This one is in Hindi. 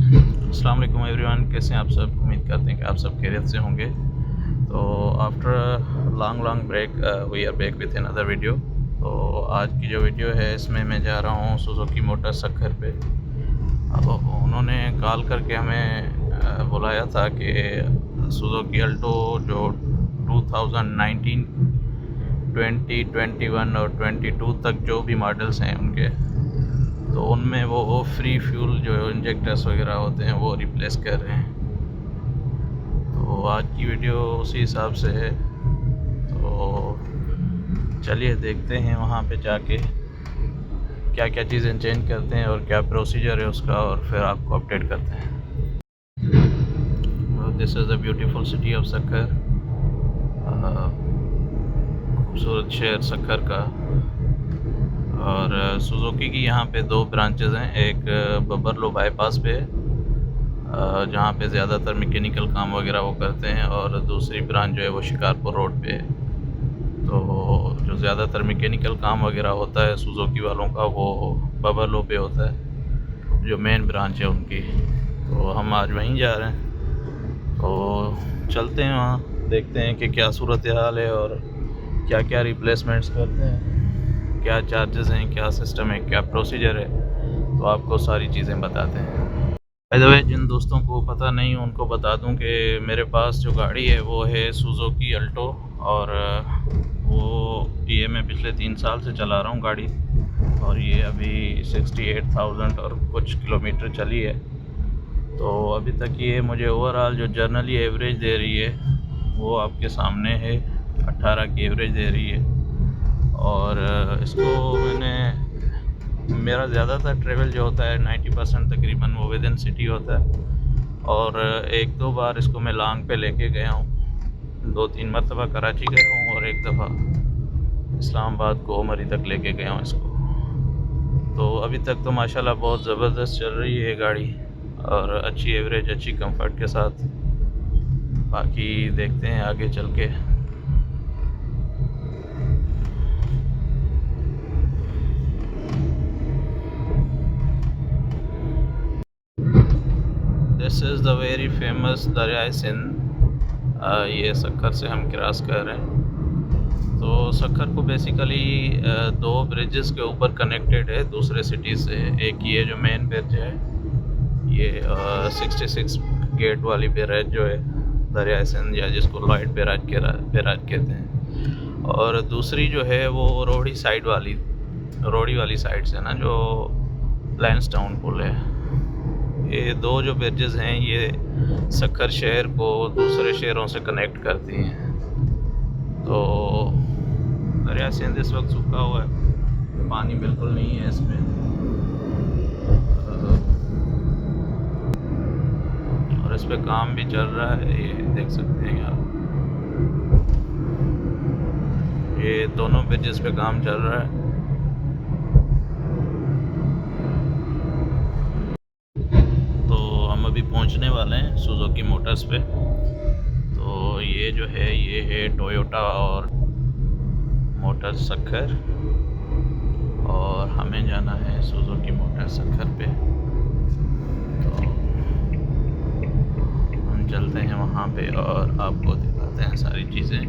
अस्सलाम वालेकुम एवरीवन, कैसे हैं आप सब। उम्मीद करते हैं कि आप सब खैरियत से होंगे। तो after long break we are back with another video. तो आज की जो वीडियो है इसमें मैं जा रहा हूँ सुजुकी मोटर सक्खर पे। अब उन्होंने कॉल करके हमें बुलाया था कि सुजुकी अल्टो जो 2019, 20, 21 और 22 तक जो भी मॉडल्स हैं उनके, तो उनमें वो फ्री फ्यूल जो इंजेक्टर्स वगैरह होते हैं वो रिप्लेस कर रहे हैं। तो आज की वीडियो उसी हिसाब से है। तो चलिए देखते हैं वहाँ पे जाके क्या क्या चीज़ें चेंज करते हैं और क्या प्रोसीजर है उसका, और फिर आपको अपडेट करते हैं। This is the beautiful city of Sukkur, खूबसूरत शहर सक्खर का। और सुजुकी की यहाँ पे 2 ब्रांचेज़ हैं, एक बबरलो बाईपास पे जहाँ पे ज़्यादातर मैकेनिकल काम वगैरह वो करते हैं, और दूसरी ब्रांच जो है वो शिकारपुर रोड पे है। तो जो ज़्यादातर मैकेनिकल काम वगैरह होता है सुजुकी वालों का वो बबरलो पे होता है, जो मेन ब्रांच है उनकी। तो हम आज वहीं जा रहे हैं, तो चलते हैं वहाँ, देखते हैं कि क्या सूरत हाल है और क्या क्या रिप्लेसमेंट्स करते हैं, क्या चार्जेस हैं, क्या सिस्टम है, क्या प्रोसीजर है। तो आपको सारी चीज़ें बताते हैं। बाय द वे, जिन दोस्तों को पता नहीं उनको बता दूं कि मेरे पास जो गाड़ी है वो है सुजुकी अल्टो, और वो ये मैं पिछले 3 साल से चला रहा हूँ गाड़ी, और ये अभी 68,000 और कुछ किलोमीटर चली है। तो अभी तक ये मुझे ओवरऑल जो जर्नली एवरेज दे रही है वो आपके सामने है, 18 की एवरेज दे रही है। और इसको मेरा ज़्यादातर ट्रैवल जो होता है 90% तकरीबन वो विद इन सिटी होता है, और 1-2 बार इसको मैं लॉन्ग पे लेके गया हूँ। 2-3 मरतबा कराची गया हूँ और एक दफ़ा इस्लामाबाद को उमरी तक लेके गया हूँ इसको। तो अभी तक तो माशाल्लाह बहुत ज़बरदस्त चल रही है गाड़ी, और अच्छी एवरेज, अच्छी कंफर्ट के साथ। बाकी देखते हैं आगे चल के। This is the very famous दरियाए सिंध। ये सक्खर से हम क्रॉस कर रहे हैं। तो सक्खर को बेसिकली 2 ब्रिजेस के ऊपर कनेक्टेड है दूसरे सिटी से। एक ये जो मेन ब्रिज है, ये 66 गेट वाली बैराज जो है दरियाए सिंध, या जिसको लॉयड बैराज कहते हैं। और दूसरी जो है वो रोड़ी वाली साइड से ना, जो लैंसडाउन पुल है। ये 2 जो ब्रिजेस हैं ये सक्खर शहर को दूसरे शहरों से कनेक्ट करती हैं। तो दरिया सिंध इस वक्त सूखा हुआ है, पानी बिल्कुल नहीं है इसमें। और इस पे काम भी चल रहा है, ये देख सकते हैं आप। ये दोनों ब्रिजेस पे काम चल रहा है। अभी पहुंचने वाले हैं सुजुकी मोटर्स पे। तो ये जो है ये है टोयोटा और मोटर्स सक्खर, और हमें जाना है सुजुकी मोटर्स सक्खर पे। तो हम चलते हैं वहाँ पे और आपको दिखाते हैं सारी चीज़ें।